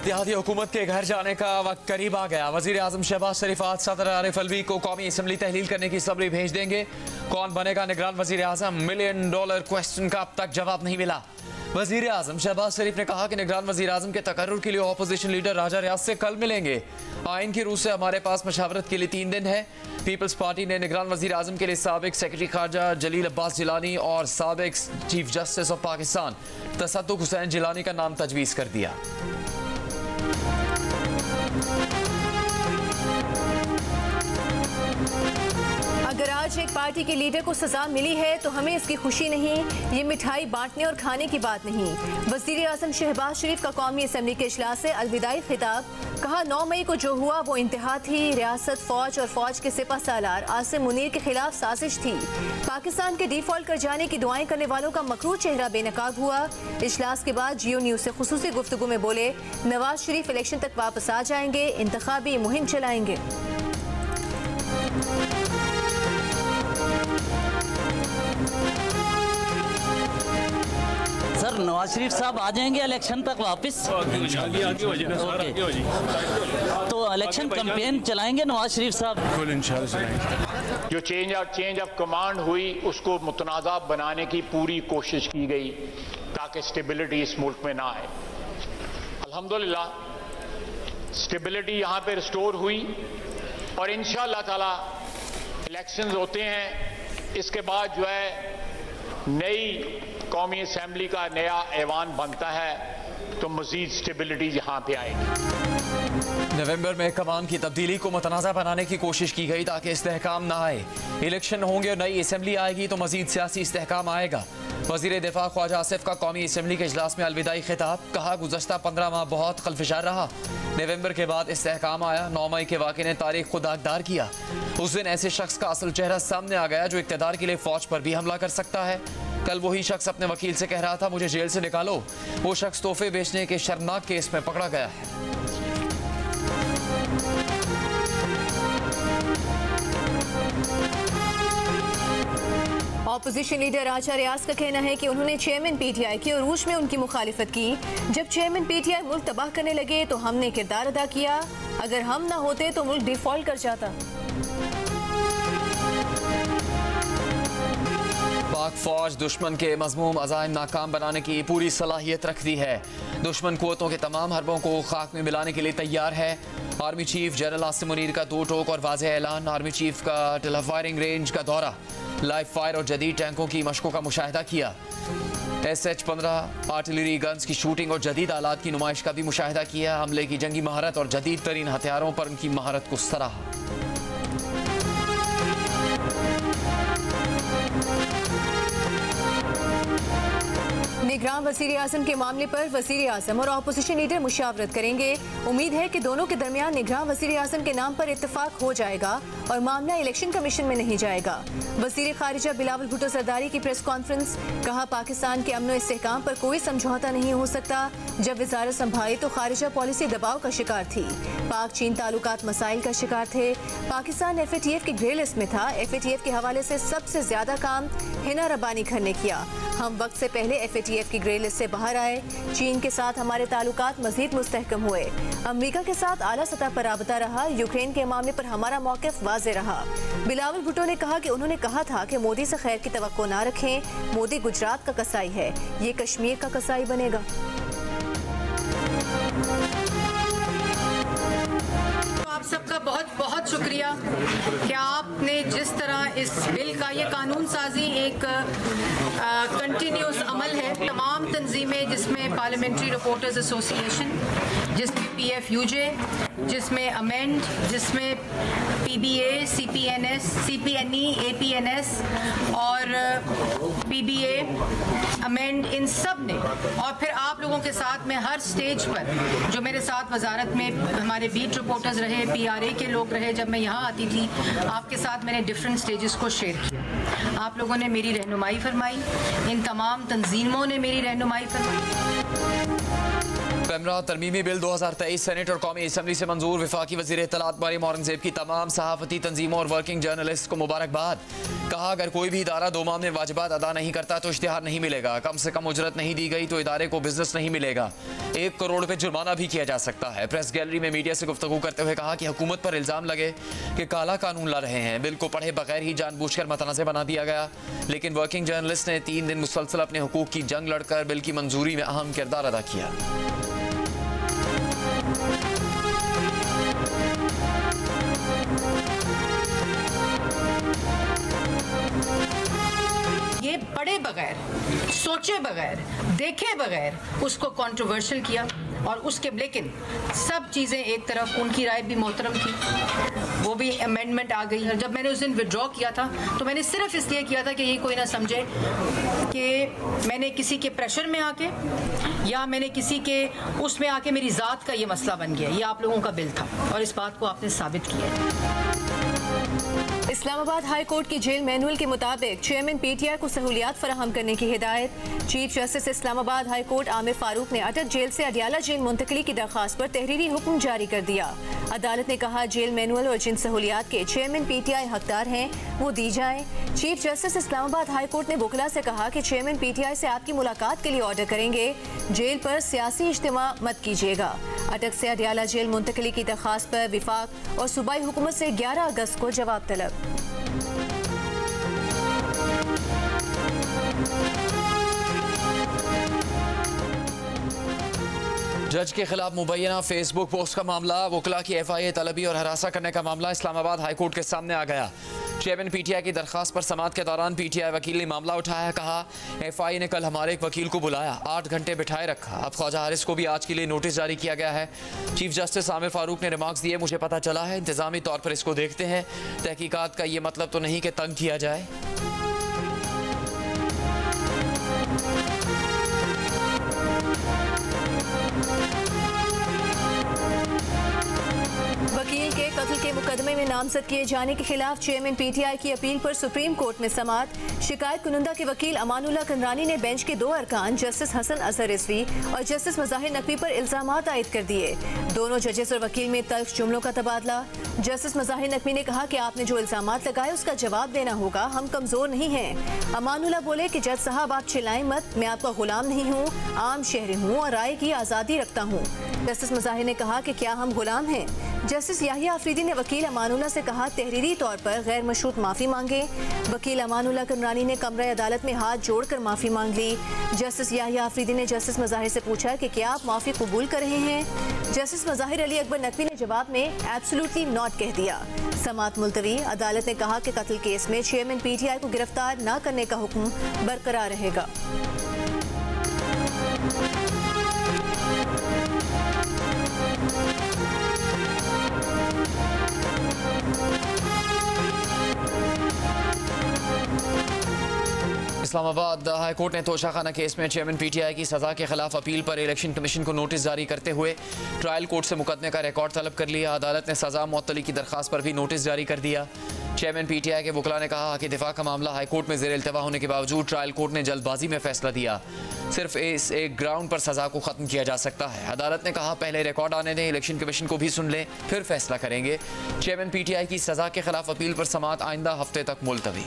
इत्तेहादी हुकूमत के घर जाने का वक्त करीब आ गया। वज़ीर आज़म शहबाज शरीफ आज सदर आरिफ अलवी को कौमी असम्बली तहलील करने की समरी भेज देंगे। कौन बनेगा निगरान वज़ीर आज़म? $1 मिलियन क्वेश्चन का अब तक जवाब नहीं मिला। वज़ीर आज़म शहबाज शरीफ ने कहा कि निगरान वज़ीर आज़म के तकर्रुर के लिए अपोजिशन लीडर राजा रियाज से कल मिलेंगे। आइन की रूह से हमारे पास मशावरत के लिए 3 दिन है। पीपल्स पार्टी ने निगरान वज़ीर आज़म के लिए साबिक सेक्रेटरी खारजा जलील अब्बास जिलानी और साबिक chief justice of Pakistan Tasadduq Hussain Jillani का नाम तजवीज़ कर दिया। अगर आज एक पार्टी के लीडर को सजा मिली है तो हमें इसकी खुशी नहीं, ये मिठाई बांटने और खाने की बात नहीं। वज़ीर आज़म शहबाज शरीफ का कौमी असम्बली के इजलास से अलविदाई खिताब। कहा 9 मई को जो हुआ वो इंतहा थी। रियासत, फौज और फौज के सिपह सालार आसिम मुनीर के खिलाफ साजिश थी। पाकिस्तान के डिफॉल्ट कर जाने की दुआएं करने वालों का मकरूर चेहरा बेनकाब हुआ। इजलास के बाद जियो न्यूज़ से खुसूसी गुफ्तगू में बोले, नवाज शरीफ इलेक्शन तक वापस आ जाएंगे, इंतखाबी मुहिम चलाएंगे। सर, नवाज शरीफ साहब आ जाएंगे इलेक्शन तक वापस? तो इलेक्शन कैंपेन चलाएंगे नवाज शरीफ साहब? जो चेंज ऑफ कमांड हुई उसको मुतनाज़ा बनाने की पूरी कोशिश की गई ताकि स्टेबिलिटी इस मुल्क में ना आए। अल्हम्दुलिल्लाह स्टेबिलिटी यहाँ पे रिस्टोर हुई और इंशाअल्लाह ताला इलेक्शंस होते हैं। इसके बाद जो है नई कौमी असम्बली का नया ऐवान बनता है तो मजीद स्टेबिलिटी यहाँ पे आएगी। नवंबर में कमान की तब्दीली को मुतनाज़ा बनाने की कोशिश की गई ताकि इस्तेहकाम ना आए। इलेक्शन होंगे और नई असम्बली आएगी तो मजीद सियासी इस्तेहकाम आएगा। वज़ीर दिफा ख्वाजा आसिफ का कौमी असम्बली के इजलास में अलविदाई खिताब। कहा गुज़श्ता 15 माह बहुत खलफिशार रहा। नवंबर के बाद इस्तेहकाम आया। 9 मई के वाक़े ने तारीख खुद दागदार किया। उस दिन ऐसे शख्स का असल चेहरा सामने आ गया जो इक़्तिदार के लिए फ़ौज पर भी हमला कर सकता है। कल वही शख्स अपने वकील से कह रहा था मुझे जेल से निकालो। वो शख्स तोहफे बेचने के शर्मनाक केस में पकड़ा गया है। ऑपोजिशन लीडर राजा रियाज का कहना है कि उन्होंने चेयरमैन पीटीआई के उरूज में उनकी मुखालिफत की। जब चेयरमैन पीटीआई मुल्क तबाह करने लगे तो हमने किरदार अदा किया। अगर हम ना होते तो मुल्क डिफॉल्ट कर जाता। पाक फौज दुश्मन के मज़मूम अज़ाइम नाकाम बनाने की पूरी सलाहियत रखती है। दुश्मन क़ुव्वतों के तमाम हरबों को खाक में मिलाने के लिए तैयार है। Army chief general Asim Munir का 2 टोक और वाज़ेह ऐलान। आर्मी चीफ का टेलीफायरिंग रेंज का दौरा, लाइव फायर और जदीद टैंकों की मशकों का मुशाहिदा किया। SH-15 आर्टिलरी गन्स की शूटिंग और जदीद आलात की नुमाइश का भी मुशाहिदा किया। हमले की जंगी महारत और जदीद तरीन हथियारों पर उनकी महारत को सराहा। निगरान वज़ीर आज़म के मामले पर वज़ीर आज़म और अपोजिशन लीडर मुशावरत करेंगे। उम्मीद है कि दोनों के दरमियान निगरान वज़ीर आज़म के नाम पर इत्तफाक हो जाएगा और मामला इलेक्शन कमीशन में नहीं जाएगा। वज़ीर खारिजा बिलावल भुट्टो ज़रदारी की प्रेस कॉन्फ्रेंस। कहा पाकिस्तान के अमन इस्तेहकाम पर कोई समझौता नहीं हो सकता। जब वज़ारत संभाली तो खारिजा पॉलिसी दबाव का शिकार थी। पाक चीन ताल्लुकात मसाइल का शिकार थे। पाकिस्तान FATF की ग्रे लिस्ट में था। FATF के हवाले से सबसे ज्यादा काम हिना रब्बानी खान ने किया। हम वक्त से पहले FATF की ग्रे लिस्ट से बाहर आए। चीन के साथ हमारे ताल्लुकात मजीद मुस्तहकम हुए। अमेरिका के साथ आला सतह पर राबता रहा। यूक्रेन के मामले पर हमारा मौक़िफ़ वाज़े रहा। बिलावल भुट्टो ने कहा कि उन्होंने कहा था कि मोदी से खैर की तवक्को ना रखें। मोदी गुजरात का कसाई है, ये कश्मीर का कसाई बनेगा। आप सबका बहुत बहुत शुक्रिया कि आपने जिस तरह इस बिल का, ये कानून साजी एक कंटिन्यूस अमल है। तमाम तंजीमें जिसमें पार्लियामेंट्री रिपोर्टर्स एसोसिएशन, जिसमें PFUJ, जिसमें अमेंड, जिसमें PBA, CPNS, CPNE, APNS और PBA अमेंड, इन सब ने, और फिर आप लोगों के साथ में हर स्टेज पर जो मेरे साथ वजारत में हमारे बीट रिपोर्टर्स रहे, PRA के लोग रहे, जब मैं यहाँ आती थी आपके साथ मैंने डिफरेंट स्टेजेस को शेयर किया। आप लोगों ने मेरी रहनुमाई फरमाई, इन तमाम तंजीमों ने मेरी रहनुमाई फरमाई। कैमरा तरमीमी बिल 2023 सेनेट और कौमी असम्बली से मंजूर। वफाकी वज़ीर इत्तलात बारी औरंगजेब की तमाम सहाफ़ती तंजीमों और वर्किंग जर्नलिस्ट को मुबारकबाद। कहा अगर कोई भी इदारा 2 माह में वाजिबात अदा नहीं करता तो इश्तिहार नहीं मिलेगा। कम से कम उजरत नहीं दी गई तो इदारे को बिजनेस नहीं मिलेगा। 1 करोड़ रुपये जुर्माना भी किया जा सकता है। प्रेस गैलरी में मीडिया से गुफ्तगू करते हुए कहा कि हुकूमत पर इल्ज़ाम लगे कि काला कानून ला रहे हैं। बिल को पढ़े बगैर ही जानबूझकर मतनाज़ बना दिया गया, लेकिन वर्किंग जर्नलिस्ट ने 3 दिन मुसलसल अपने हुकूक की जंग लड़कर बिल की मंजूरी में अहम किरदार अदा किया। ये पढ़े बगैर, सोचे बगैर, देखे बगैर उसको कंट्रोवर्शियल किया और उसके, लेकिन सब चीज़ें एक तरफ, उनकी राय भी मोहतरम थी, वो भी अमेंडमेंट आ गई है। जब मैंने उस दिन विड्रॉ किया था तो मैंने सिर्फ इसलिए किया था कि ये कोई ना समझे कि मैंने किसी के प्रेशर में आके या मैंने किसी के उसमें आके मेरी ज़ात का ये मसला बन गया। ये आप लोगों का बिल था और इस बात को आपने साबित किया। इस्लामाबाद हाई कोर्ट की जेल मैनुअल के मुताबिक चेयरमैन पीटीआई को सहूलियात फराहम करने की हिदायत। Chief justice Islamabad high court Aamir Farooq ने अटक जेल से अडियाला जेल मुंतकली की दरख्वास्त पर तहरीरी हुक्म जारी कर दिया। अदालत ने कहा जेल मैनुअल और जिन सहूलियात के चेयरमैन पीटीआई हकदार हैं वो दी जाए। Chief justice Islamabad high court ने बुकला से कहा कि चेयरमैन पीटीआई से आपकी मुलाकात के लिए ऑर्डर करेंगे, जेल पर सियासी इज्तिमा मत कीजिएगा। अटक से अडियाला जेल मुंतकली की दरख्वास्त पर विफाक और सूबाई हुकूमत से 11 अगस्त को जवाब तलब। जज के खिलाफ मुबैना फेसबुक पोस्ट का मामला, वकला की FIA तलबी और हरासा करने का मामला इस्लामाबाद हाई कोर्ट के सामने आ गया। चेयरमैन पीटीआई की दरख्वास्त पर समाअत के दौरान पीटीआई वकील ने मामला उठाया। कहा FIA ने कल हमारे एक वकील को बुलाया, 8 घंटे बिठाए रखा। अब ख्वाजा हारिस को भी आज के लिए नोटिस जारी किया गया है। चीफ जस्टिस आमिर फारूक ने रिमार्क्स दिए, मुझे पता चला है, इंतजामी तौर पर इसको देखते हैं। तहकीकात का ये मतलब तो नहीं कि तंग किया जाए। वकील के कत्ल के मुकदमे में नामजद किए जाने के खिलाफ चेयरमैन पीटीआई की अपील पर सुप्रीम कोर्ट में समाअत। शिकायत कुनंदा के वकील अमानुल्लाह कंदरानी ने बेंच के 2 अरकान जस्टिस हसन अजहर रिजवी और जस्टिस मज़ाहिर नकवी पर इल्जामात आयद कर दिए। दोनों जजेस और वकील में तल्ख जुमलों का तबादला। जस्टिस मज़ाहिर नकवी ने कहा कि आपने जो इल्जामात लगाए उसका जवाब देना होगा, हम कमजोर नहीं हैं। अमानुल्लाह बोले कि जज साहब आप चिल्लाएं मत, मैं आपका गुलाम नहीं हूँ, आम शहरी हूँ और राय की आज़ादी रखता हूँ। जस्टिस मज़ाहिर ने कहा कि क्या हम गुलाम हैं। जस्टिस याहिया आफरीदी ने वकील अमानुल्लाह से कहा तहरीरी तौर पर गैर मशरूत माफ़ी मांगे। वकील अमानुल्लाह कंदरानी ने कमरे अदालत में हाथ जोड़कर माफ़ी मांग ली। जस्टिस याहिया आफरीदी ने जस्टिस मज़ाहिर से पूछा कि क्या आप माफ़ी कबूल कर रहे हैं। जस्टिस मज़ाहिर अली अकबर नकवी ने जवाब में एब्सोल्युटली नॉट कह दिया। समाअत मुलतवी। अदालत ने कहा कि कत्ल केस में चेयरमैन पीटीआई को गिरफ्तार न करने का हुक्म बरकरार रहेगा। इस्लामाबाद हाई कोर्ट ने तोशाखाना केस में चेयरमैन पीटीआई की सजा के खिलाफ अपील पर इलेक्शन कमीशन को नोटिस जारी करते हुए ट्रायल कोर्ट से मुकदमे का रिकॉर्ड तलब कर लिया। अदालत ने सजा मुअत्तली की दरख्वास्त पर भी नोटिस जारी कर दिया। चेयरमैन पीटीआई के वकला ने कहा कि दिफा का मामला हाई कोर्ट में ज़ेर इल्तवा होने के बावजूद ट्रायल कोर्ट ने जल्दबाजी में फैसला दिया। सिर्फ इस एक ग्राउंड पर सजा को ख़त्म किया जा सकता है। अदालत ने कहा पहले रिकॉर्ड आने दें, इलेक्शन कमीशन को भी सुन लें, फिर फैसला करेंगे। चेयरमैन पीटीआई की सजा के खिलाफ अपील पर समाअत आइंदा हफ्ते तक मुलतवी।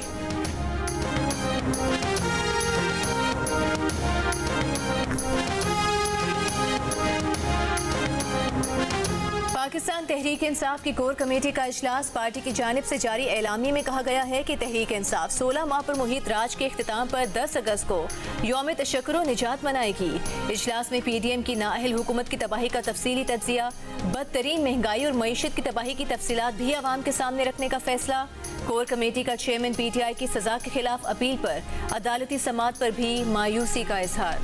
पाकिस्तान तहरीक इंसाफ की कोर कमेटी का इजलास। पार्टी की जानिब से जारी एलामिया में कहा गया है कि तहरीक इंसाफ 16 माह पर मुहित राज के इख्तिताम पर 10 अगस्त को यौम तशक्कुर व निजात मनाएगी। इजलास में PDM की नाअहल हुकूमत की तबाही का तफसीली तज्जिया, बदतरीन महंगाई और मईशत की तबाही की तफसीलात भी आवाम के सामने रखने का फैसला। कोर कमेटी का चेयरमैन PTI की सजा के खिलाफ अपील पर अदालती समाअत पर भी मायूसी का इजहार।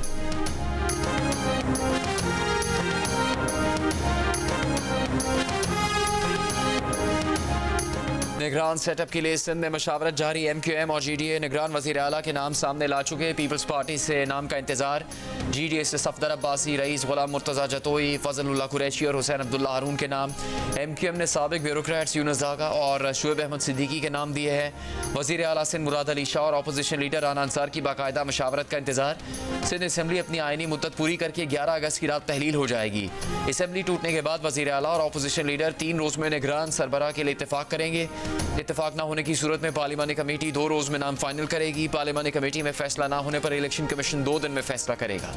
निगरान सेटअप के लिए सिंध में मशावरत जारी। MQM और GDA निगरान वज़ीर आला के नाम सामने ला चुके। पीपल्स पार्टी से नाम का इंतजार। GDA से सफदर अब्बासी, रईस गुलाम मुर्तज़ा जतोई, फजलुल्लाह कुरैशी और हुसैन अब्दुल्ला हारून के नाम। MQM ने साबिक ब्यूरोक्रेट्स यूनुस दागा और शुएब अहमद सिद्दीकी के नाम दिए हैं। वज़ीर आला सिंध मुराद अली शाह और अपोजिशन लीडर राना अंसार की बाकायदा मशावरत का इंतजार। सिंध असम्बली अपनी आइनी मुद्दत पूरी करके 11 अगस्त की रात तहलील हो जाएगी। असम्बली टूटने के बाद वज़ीर आला और अपोजिशन लीडर 3 रोज में निगरान सरबराह के लिए इत्तेफाक करेंगे। इत्तेफाक न होने की सूरत में पार्लिमानी कमेटी 2 रोज में नाम फाइनल करेगी। पार्लिमानी कमेटी में फैसला न होने पर इलेक्शन कमीशन 2 दिन में फैसला करेगा।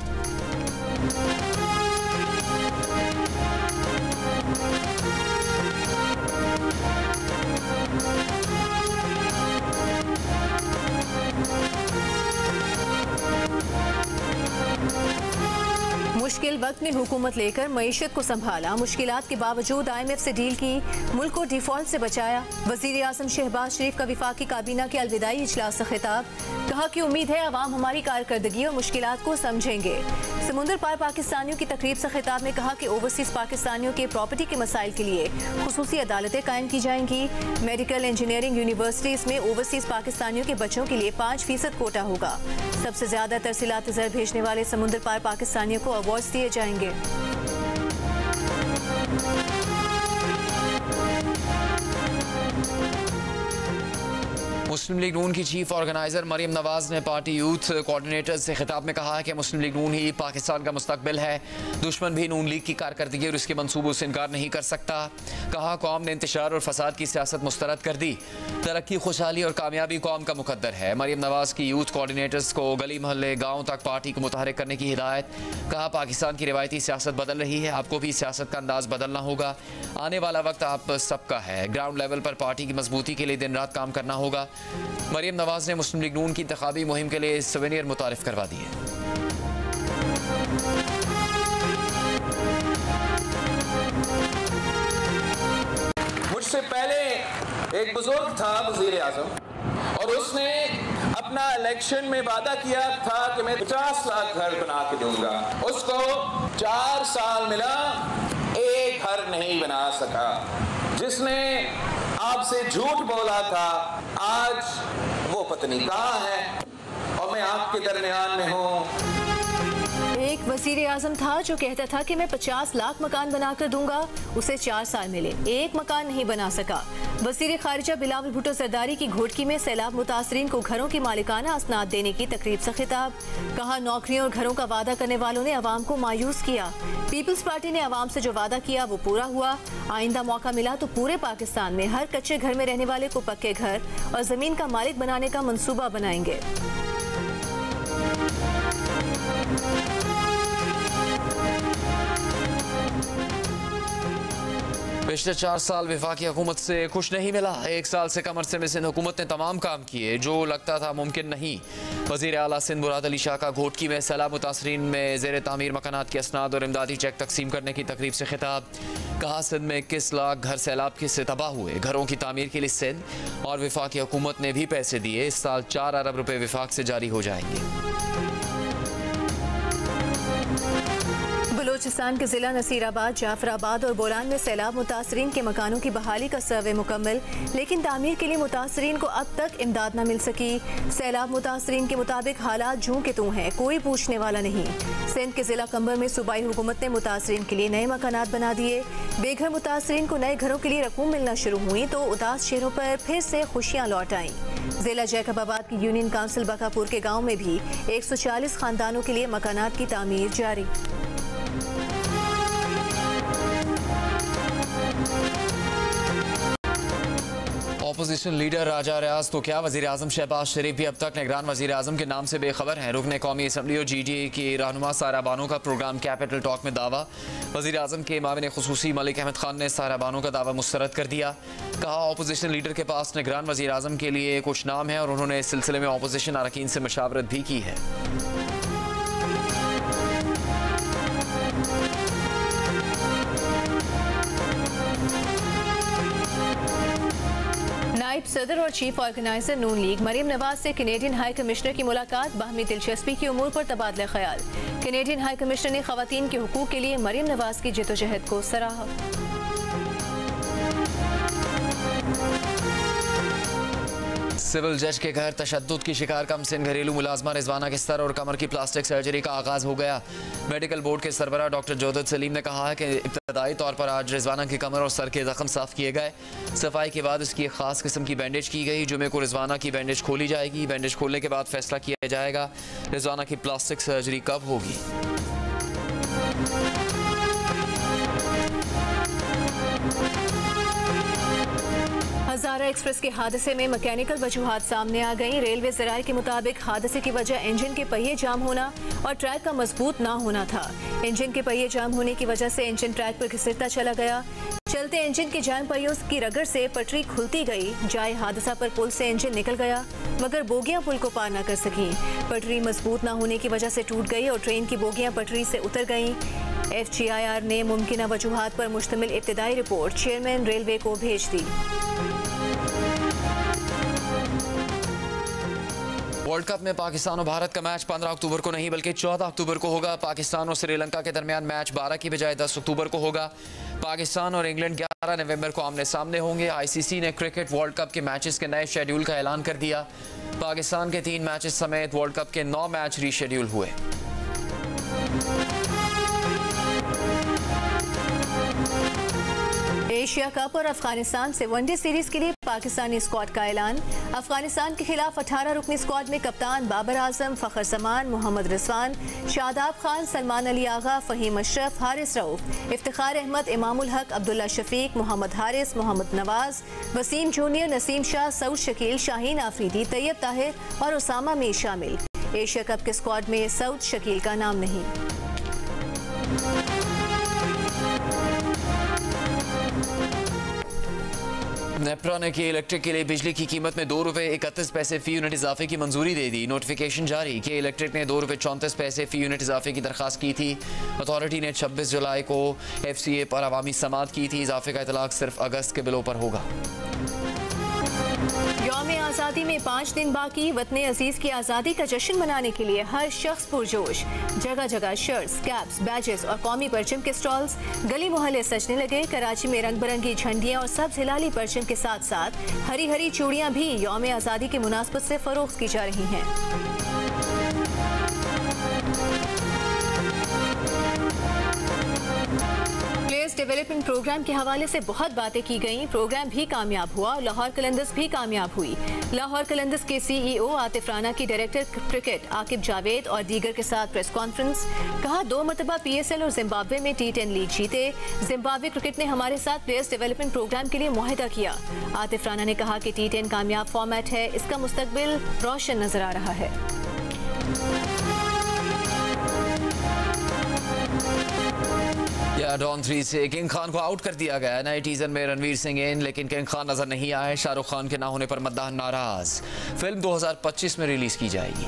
मुश्किल वक्त में हुकूमत लेकर मईशत को संभाला। मुश्किलात के बावजूद IMF से डील की, मुल्क को डिफॉल्ट से बचाया। वज़ीर आज़म शहबाज शरीफ का वफाकी काबीना के अलविदाई इजलास से खिताब। कहा कि उम्मीद है अवाम हमारी कारकर्दगी और मुश्किलात को समझेंगे। समुंदर पार पाकिस्तानियों की तकरीब से खिताब में कहा कि ओवरसीज पाकिस्तानियों के प्रॉपर्टी के मसाइल के लिए खुसूसी अदालतें कायम की जाएंगी। मेडिकल इंजीनियरिंग यूनिवर्सिटीज़ में ओवरसीज पाकिस्तानियों के बच्चों के लिए 5% कोटा होगा। सबसे ज्यादा तरसीलात ज़र भेजने वाले समुंदर पार पाकिस्तानियों को अवार्ड्स दिए जाएंगे। मुस्लिम लीग नून की चीफ ऑर्गेनाइजर मरीम नवाज ने पार्टी यूथ कोऑर्डिनेटर से खिताब में कहा है कि मुस्लिम लीग नून ही पाकिस्तान का मुस्तकबिल है। दुश्मन भी नून लीग की कारकर्दगी और उसके मंसूबों से इनकार नहीं कर सकता। कहा कौम ने इंतशार और फसाद की सियासत मुस्तरद कर दी। तरक्की, खुशहाली और कामयाबी कौम का मुकद्दर है। मरीम नवाज की यूथ कोऑर्डिनेटर्स को गली मोहल्ले गाँव तक पार्टी को मुतहरिक करने की हिदायत। कहा पाकिस्तान की रिवायती सियासत बदल रही है, आपको भी सियासत का अंदाज बदलना होगा। आने वाला वक्त आप सबका है। ग्राउंड लेवल पर पार्टी की मजबूती के लिए दिन रात काम करना होगा। मरीम नवाज ने मुस्लिम लीग नून की इंतखाबी मुहिम के लिए सवेनियर मुतारिफ करवा दिए। मुझसे पहले एक बुजुर्ग था वजीर आजम और उसने अपना इलेक्शन में वादा किया था कि मैं 50 लाख घर बना के दूंगा। उसको 4 साल मिला, एक घर नहीं बना सका। जिसने आपसे झूठ बोला था आज वो पत्नी कहाँ है और मैं आपके दरमियान में हूँ। एक वज़ीर आज़म था जो कहता था कि मैं 50 लाख मकान बनाकर दूंगा, उसे 4 साल मिले, एक मकान नहीं बना सका। वज़ीर खारिजा बिलावल भुट्टो जरदारी की घोटकी में सैलाब मुतासरीन को घरों की मालिकाना असनाद देने की तकरीब से खिताब। कहा नौकरियों और घरों का वादा करने वालों ने अवाम को मायूस किया। पीपल्स पार्टी ने अवाम से जो वादा किया वो पूरा हुआ। आइंदा मौका मिला तो पूरे पाकिस्तान में हर कच्चे घर में रहने वाले को पक्के घर और जमीन का मालिक बनाने का मंसूबा बनाएंगे। पिछले 4 साल वफाकी हुकूमत से कुछ नहीं मिला। 1 साल से कम अरसे में सिंध हुकूमत ने तमाम काम किए जो लगता था मुमकिन नहीं। वज़ीर आला सिंध मुराद अली शाह का घोटकी में सैलाब मुतासरीन में ज़ेर तामीर मकानात के असनाद और इमदादी चेक तकसीम करने की तकरीब से खिताब। कहा सिंध में 21 लाख घर सैलाब के से तबाह हुए। घरों की तामीर के लिए सिंध और वफाकी हुकूमत ने भी पैसे दिए। इस साल 4 अरब रुपये वफाक से जारी हो जाएंगे। बलूचिस्तान के जिला नसीराबाद, जाफराबाद और बोलान में सैलाब मुतासरीन के मकानों की बहाली का सर्वे मुकम्मल, लेकिन तामीर के लिए मुतासरीन को अब तक इमदाद न मिल सकी। सैलाब मुतासरीन के मुताबिक हालात जूं के तूं हैं, कोई पूछने वाला नहीं। सिंध के जिला कंबर में सूबाई हुकूमत ने मुतासरीन के लिए नए मकानात बना दिए। बेघर मुतासरीन को नए घरों के लिए रकूम मिलना शुरू हुई तो उदास चेहरों पर फिर से खुशियाँ लौट आईं। जिला जैकबाबाद की यूनियन काउंसिल बकापुर के गाँव में भी 140 खानदानों के लिए मकानात की तामीर जारी। अपोजिशन लीडर राजा रियाज तो क्या वज़ीर आज़म शहबाज शरीफ भी अब तक निगरान वज़ीर आज़म के नाम से बेखबर हैं। रुकने कौमी असम्बली और GDA की रहनुमा सारा बानो का प्रोग्राम कैपिटल टॉक में दावा। वज़ीर आज़म के माविन खुसूसी मलिक अहमद खान ने सारा बानो का दावा मुस्तरद कर दिया। कहा अपोजिशन लीडर के पास निगरान वज़ीर आज़म के लिए कुछ नाम है और उन्होंने इस सिलसिले में अपोजिशन अरकान से मशावरत भी की है। नायब सदर और चीफ ऑर्गेनाइजर नून लीग मरीम नवाज से कैनेडियन हाई कमिश्नर की मुलाकात। बाहमी दिलचस्पी के उमूर पर तबादला ख्याल। कैनेडियन हाई कमिश्नर ने खवातीन के हुकूक के लिए मरीम नवाज की जिद्दोजहद को सराहा। सिविल जज के घर तशद्दुद की शिकार कमसिन घरेलू मुलाजमा रिजवाना के सर और कमर की प्लास्टिक सर्जरी का आगाज हो गया। मेडिकल बोर्ड के सरबराह डॉक्टर जोदत सलीम ने कहा है कि इब्तदाई तौर पर आज रिजवाना की कमर और सर के जख्म साफ किए गए। सफाई के बाद इसकी एक खास किस्म की बैंडेज की गई। जुमे को रिजवाना की बैंडेज खोली जाएगी। बैंडेज खोलने के बाद फैसला किया जाएगा रिजवाना की प्लास्टिक सर्जरी कब होगी। हजारा एक्सप्रेस के हादसे में मैकेनिकल वजूहात सामने आ गई। रेलवे ज़राए के मुताबिक हादसे की वजह इंजन के पहिए जाम होना और ट्रैक का मजबूत ना होना था। इंजन के पहिए जाम होने की वजह से इंजन ट्रैक पर घिसटता चला गया। चलते इंजन के जाम पहियों की रगड़ से पटरी खुलती गई। जाए हादसा पर पुल से इंजन निकल गया मगर बोगियां पुल को पार न कर सकी। पटरी मजबूत न होने की वजह से टूट गई और ट्रेन की बोगियां पटरी से उतर गईं। FGIR ने मुमकिन वजूहात पर मुश्तमिल इब्तिदाई रिपोर्ट चेयरमैन रेलवे को भेज दी। वर्ल्ड कप में पाकिस्तान और भारत का मैच 15 अक्टूबर को नहीं बल्कि 14 अक्टूबर को होगा। पाकिस्तान और श्रीलंका के दरमियान मैच 12 की बजाय 10 अक्टूबर को होगा। पाकिस्तान और इंग्लैंड 11 नवंबर को आमने सामने होंगे। ICC ने क्रिकेट वर्ल्ड कप के मैचेस के नए शेड्यूल का ऐलान कर दिया। पाकिस्तान के 3 मैचेस समेत वर्ल्ड कप के 9 मैच रीशेड्यूल हुए। एशिया कप और अफगानिस्तान से वनडे सीरीज के लिए पाकिस्तानी स्क्वाड का ऐलान। अफगानिस्तान के खिलाफ 18 रुकनी स्क्वाड में कप्तान बाबर आजम, फखर जमान, मोहम्मद रिजवान, शादाब खान, सलमान अली आगा, फहीम अशरफ, हारिस रऊफ, इफ्तिखार अहमद, इमामुल हक, अब्दुल्ला शफीक, मोहम्मद हारिस, मोहम्मद नवाज, वसीम जूनियर, नसीम शाह, सऊद शकील, शाहीन आफरीदी, तैयब ताहिर और उसामा मीर शामिल। एशिया कप के स्क्वाड में सऊद शकील का नाम नहीं। नेपरा ने के इलेक्ट्रिक के लिए बिजली की कीमत में ₹2.31 फी यूनिट इजाफे की मंजूरी दे दी। नोटिफिकेशन जारी। के इलेक्ट्रिक ने ₹2.34 फी यूनिट इजाफे की दरख्वास्त की थी। अथॉरिटी ने 26 जुलाई को FCA पर अवामी समात की थी। इजाफे का इतलाक सिर्फ अगस्त के बिलों पर होगा। यौम आज़ादी में 5 दिन बाकी। वतन अजीज की आज़ादी का जश्न मनाने के लिए हर शख्स पुरजोश। जगह जगह शर्ट्स, कैप्स, बैजेस और कौमी परचम के स्टॉल्स। गली मोहल्ले सजने लगे। कराची में रंग बिरंगी झंडियाँ और सब्ज हिलाली परचम के साथ साथ हरी हरी चूड़ियाँ भी यौम आज़ादी की मुनासबत से फरोख्त की जा रही हैं। प्लेयर्स डेवलपमेंट प्रोग्राम के हवाले से बहुत बातें की गईं। प्रोग्राम भी कामयाब हुआ और लाहौर कलंदर्स भी कामयाब हुई। लाहौर कलंदर्स के CEO आतिफ राना की डायरेक्टर क्रिकेट आकिब जावेद और दीगर के साथ प्रेस कॉन्फ्रेंस। कहा 2 मरतबा PSL और जिम्बाब्वे में T10 लीग जीते। जिम्बाब्वे क्रिकेट ने हमारे साथ प्लेयर्स डेवलपमेंट प्रोग्राम के लिए मुआहिदा किया। आतिफ राना ने कहा कि T10 कामयाब फॉर्मेट है। इसका मुस्तकबिल रोशन नजर आ रहा है। डॉन 3 से किंग खान को आउट कर दिया गया। नए टीजर में रणवीर सिंह इन लेकिन किंग खान नजर नहीं आए। शाहरुख खान के ना होने पर मद्दाह नाराज। फिल्म 2025 में रिलीज की जाएगी।